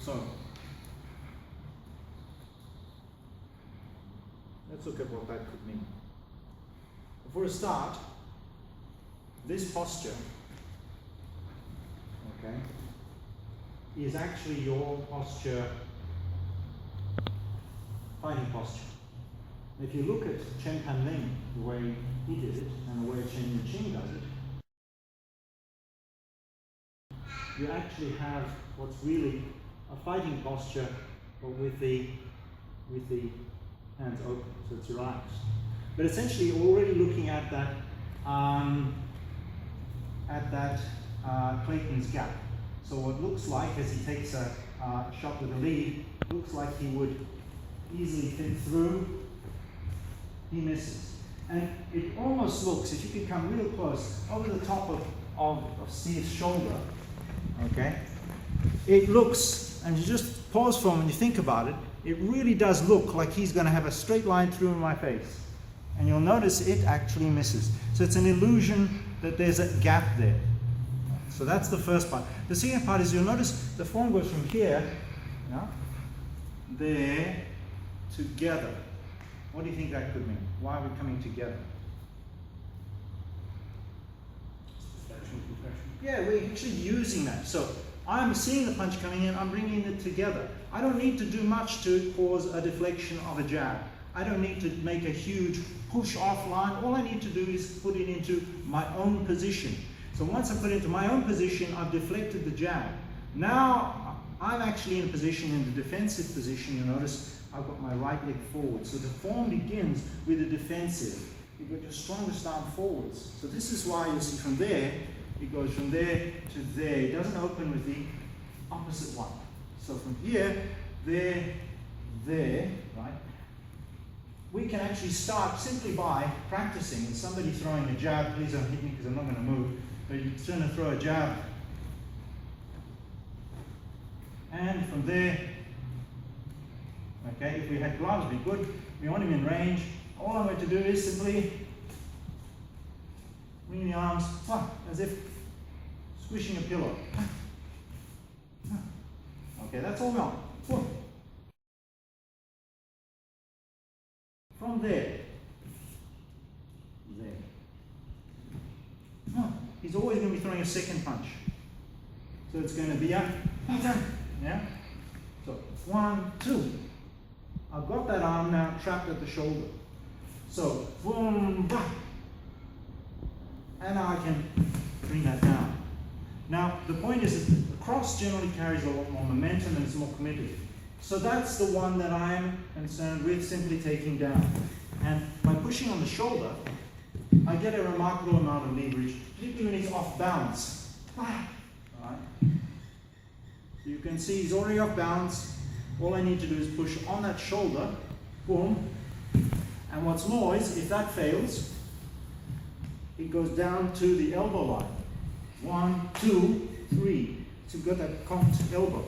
So let's look at what that could mean. For a start, this posture, okay, is actually your posture, fighting posture. If you look at Chen Panling, the way he did it, and the way Chen Yuqing does it, you actually have what's really a fighting posture, but with the hands open, so it's relaxed. But essentially, you're already looking at that Clayton's gap. So what looks like, as he takes a shot with a lead, looks like he would easily fit through. He misses. And it almost looks, if you can come real close, over the top of Steve's shoulder, okay, it looks, and you just pause for a moment and you think about it, it really does look like he's going to have a straight line through in my face. And you'll notice it actually misses. So it's an illusion that there's a gap there. So that's the first part. The second part is you'll notice the form goes from here, there, together. What do you think that could mean? Why are we coming together? Deflection, deflection. Yeah, we're actually using that. So I'm seeing the punch coming in, I'm bringing it together. I don't need to do much to cause a deflection of a jab. I don't need to make a huge push off line. All I need to do is put it into my own position. So once I put it into my own position, I've deflected the jab. Now I'm actually in a position, in the defensive position. You'll notice I've got my right leg forward. So the form begins with the defensive. You've got your strongest arm forwards. So this is why you see from there, it goes from there to there. It doesn't open with the opposite one. So from here, there, right? We can actually start simply by practicing. And somebody throwing a jab, please don't hit me because I'm not going to move, but you're trying to throw a jab. And from there, okay, if we had gloves, it'd be good. We want him in range. All I'm going to do is simply bring the arms as if squishing a pillow. Okay, that's all we want. From there, he's always going to be throwing a second punch. So it's going to be a, yeah? So 1, 2. I've got that arm now trapped at the shoulder. So, boom, bah. And now I can bring that down. Now, the point is that the cross generally carries a lot more momentum and is more committed. So that's the one that I'm concerned with simply taking down. And by pushing on the shoulder, I get a remarkable amount of leverage, particularly when he's off balance. Right. So you can see he's already off balance. All I need to do is push on that shoulder, boom. And what's more is, if that fails, it goes down to the elbow line. 1, 2, 3. So you've got that cocked elbow.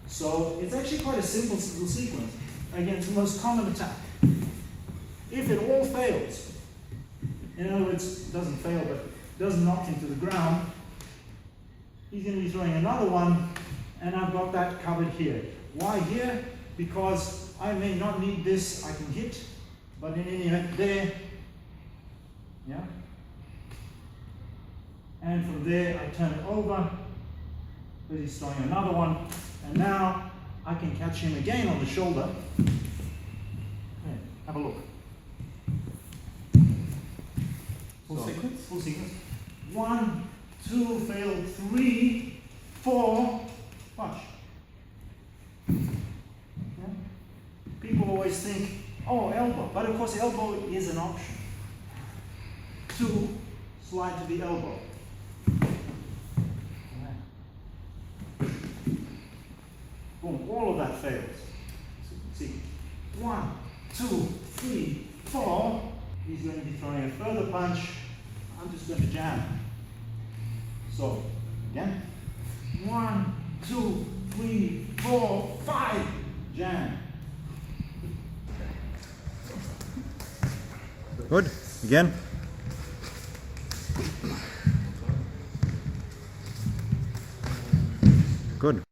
So it's actually quite a simple sequence against the most common attack. If it all fails, in other words, it doesn't fail, but it doesn't knock him to the ground, he's going to be throwing another one, and I've got that covered here. Why here? Because I may not need this, I can hit, but in any event there, yeah? And from there I turn it over, because he's throwing another one, and now I can catch him again on the shoulder. Okay, have a look. Full sequence? Full sequence. 1, 2, failed, 3, 4, punch. Okay. People always think, oh, elbow, but of course elbow is an option. 2, slide to the elbow. Boom, all of that fails. So you can see, 1, 2, 3, 4. He's going to be throwing a further punch. I'm just going to jam. So, again, 1, 2, 3, 4, 5. Jam. Good. Again. Good.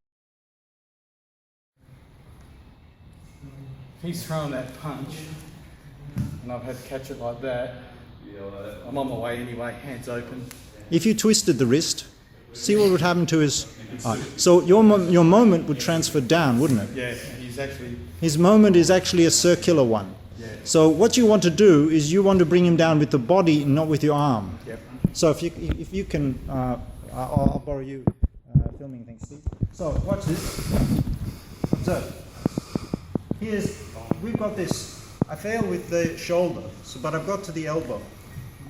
He's throwing that punch, and I've had to catch it like that. I'm on my way anyway, hands open. If you twisted the wrist, see what would happen to his... so your moment would transfer down, wouldn't it? Yeah, he's actually... His moment is actually a circular one. Yeah. So what you want to do is you want to bring him down with the body, not with your arm. Yep. So if you can, I'll borrow you filming things, Steve. So watch this. Observe. We've got this. I fail with the shoulder, but I've got to the elbow.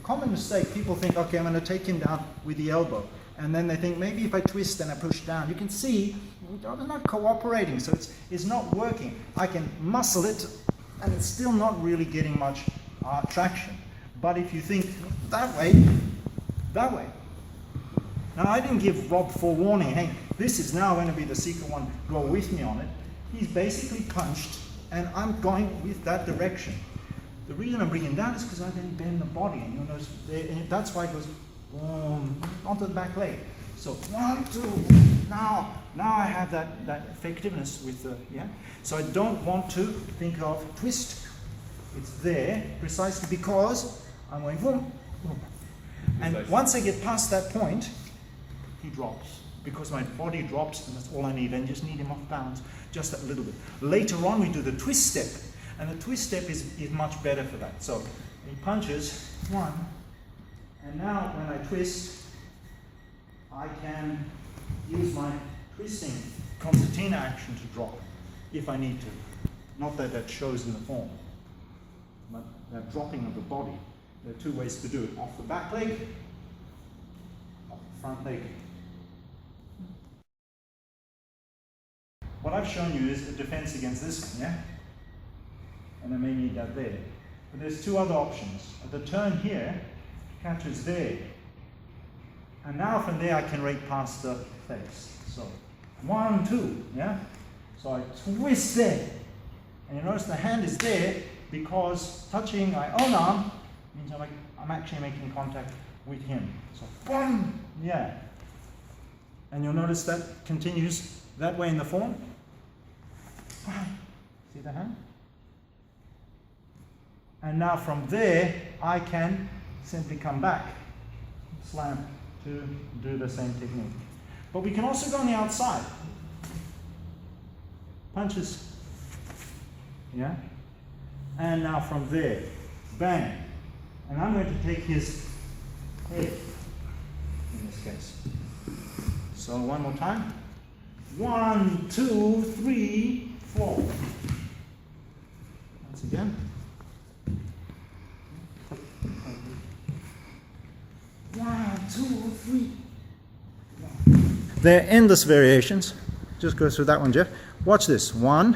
Common mistake. People think, okay, I'm going to take him down with the elbow, and then they think maybe if I twist and I push down, you can see it's not cooperating, so it's not working. I can muscle it, and it's still not really getting much traction. But if you think that way. Now I didn't give Rob forewarning, hey, this is now going to be the secret one, go with me on it. He's basically punched, and I'm going with that direction. The reason I'm bringing down is because I then bend the body, and you'll notice, and that's why it goes boom, onto the back leg. So 1, 2, now I have that effectiveness with the, yeah. So I don't want to think of twist. It's there precisely because I'm going boom, boom. And once I get past that point, he drops. Because my body drops, and that's all I need. I just need him off balance just a little bit. Later on, we do the twist step. And the twist step is much better for that. So he punches, 1, and now when I twist, I can use my twisting concertina action to drop, if I need to. Not that that shows in the form, but that dropping of the body. There are 2 ways to do it. Off the back leg, off the front leg. What I've shown you is a defense against this one, yeah? And I may need that there. But there's 2 other options. At the turn here, catches there. And now from there I can rake past the face. So 1, 2, yeah? So I twist there. And you notice the hand is there because touching my own arm means I'm actually making contact with him. So boom, yeah. And you'll notice that continues that way in the form. See the hand? And now from there, I can simply come back, slam, to do the same technique. But we can also go on the outside. Punches. Yeah? And now from there, bang. And I'm going to take his head, in this case. So one more time. 1, 2, 3, 4. Once again. 1, 2, 3. They're endless variations. Just go through that one, Jeff. Watch this. 1,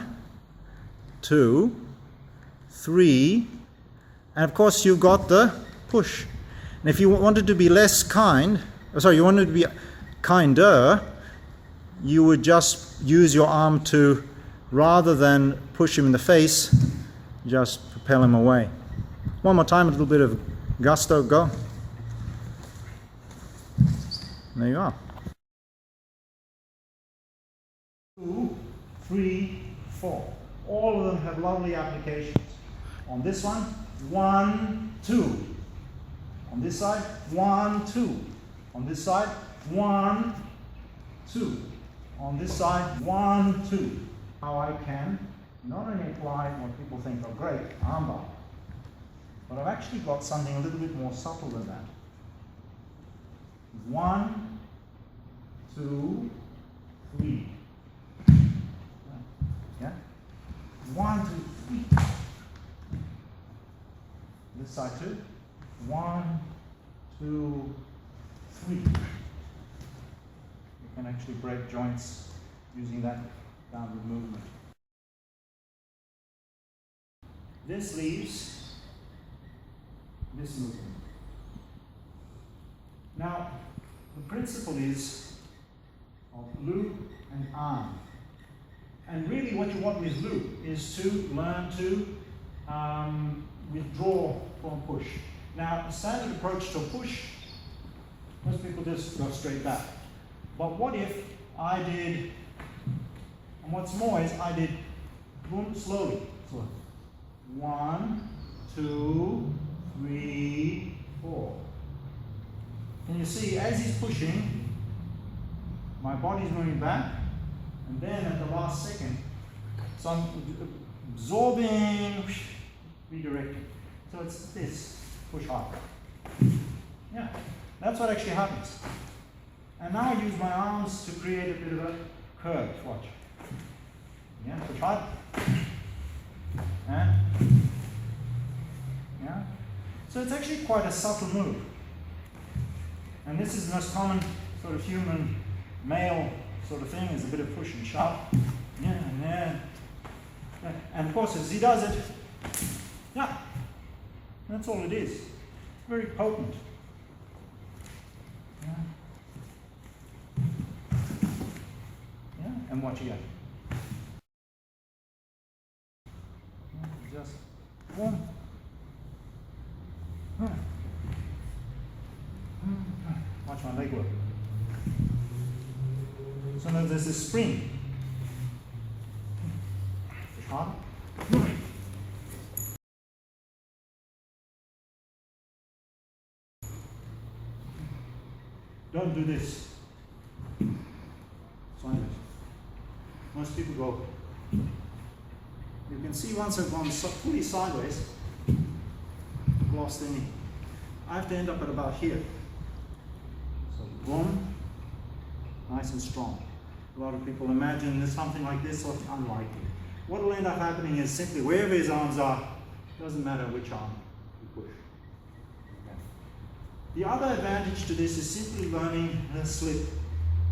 2, 3, and of course you've got the push. And if you wanted to be less kind, you wanted to be kinder, you would just use your arm to, rather than push him in the face, just propel him away. One more time, a little bit of gusto, go. There you are. 2, 3, 4. All of them have lovely applications. On this one, 1, 2. On this side, 1, 2. On this side, 1, 2. On this side, 1, 2. How I can not only apply what people think are great, armbar, but I've actually got something a little bit more subtle than that. 1, 2, 3. Yeah? 1, 2, 3. This side too. 1, 2, 3. You can actually break joints using that downward movement. This leaves this movement. Now, the principle is of lute and arm. And really what you want with lute is to learn to withdraw from push. Now, the standard approach to a push, most people just go straight back. But what if I did, and what's more is I did boom slowly. So 1, 2, 3, 4. And you see, as he's pushing, my body's moving back, and then at the last second, so I'm absorbing, redirecting. So it's this, push hard. Yeah, that's what actually happens. And now I use my arms to create a bit of a curve. Watch. Yeah, push hard. And yeah. So it's actually quite a subtle move. And this is the most common sort of human male sort of thing, is a bit of push and shove. Yeah, yeah. And of course, as he does it, yeah, that's all it is. Very potent. Yeah. Yeah, and watch again. Yeah, just boom. Watch my leg work. So now there's this spring. Push hard. Don't do this. Sideways. Most people go. You can see once I've gone fully sideways, I've lost any. I have to end up at about here. So boom, nice and strong. A lot of people imagine there's something like this, so it's unlikely. What will end up happening is simply wherever his arms are, doesn't matter which arm you push. Okay. The other advantage to this is simply learning the slip.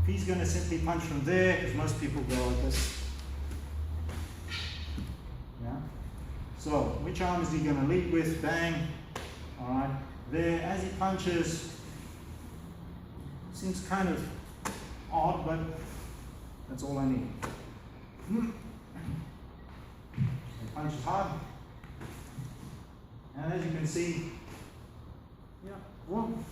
If he's going to simply punch from there, because most people go like this. Yeah. So which arm is he going to lead with? Bang. All right. There, as he punches, seems kind of odd, but that's all I need. He punches hard, and as you can see, yeah, boom.